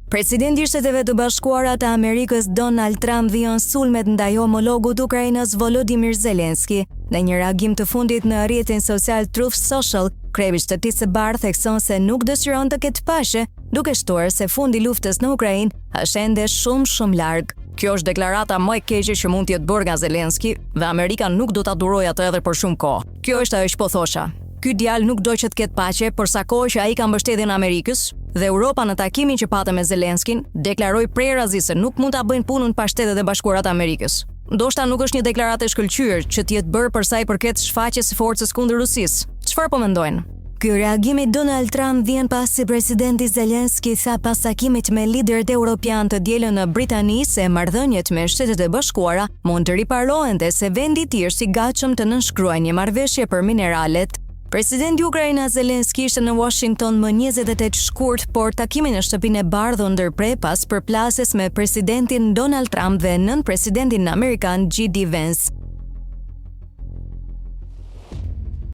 Presidenti i Shteteve të Bashkuara të Amerikës Donald Trump vijon sulmet ndaj homologut të Ukrainës Volodymyr Zelensky. Në një reagim të fundit në rrjetin social Truth Social, kryebi i Shtetisë së Bardhë thekson se nuk dëshiron të ketë paqe, duke shtuar se fundi i luftës në Ukrainë është ende shumë larg. Kjo është deklarata më e keqe që mund të jetë bërë nga Zelensky dhe Amerika nuk do ta durojë atë edhe për shumë kohë. Kjo është ajo që po thosha. Ky djalë nuk do që të ketë paqe për sa kohë që ai ka mbështetjen e Amerikës, dhe Europa në takimin që patëm me Zelenskyn deklaroi prerazi se nuk mund ta bëjnë punën pa Shtetet e Bashkuara të Amerikës. Ndoshta nuk është një deklaratë e shkëlqyer që të jetë bërë për sa i përket shfaqjes së forcës kundër Rusisë. Çfarë po mendojnë? Ky reagim i Donald Trump vjen pasi presidenti Zelensky tha pas takimit me liderët evropian të dielën në Britani se marrëdhëniet me Shtetet e Bashkuara mund të riparohen dhe se vendi i tij është i gatshëm të nënshkruajë një marrëveshje për mineralet. Presidenti i Ukrainës Zelensky ishte në Washington më 28 shkurt, por takimi në Shtëpinë e Bardhë u ndërprer pas përplasjes me presidentin Donald Trump dhe nën presidentin amerikan J.D. Vance.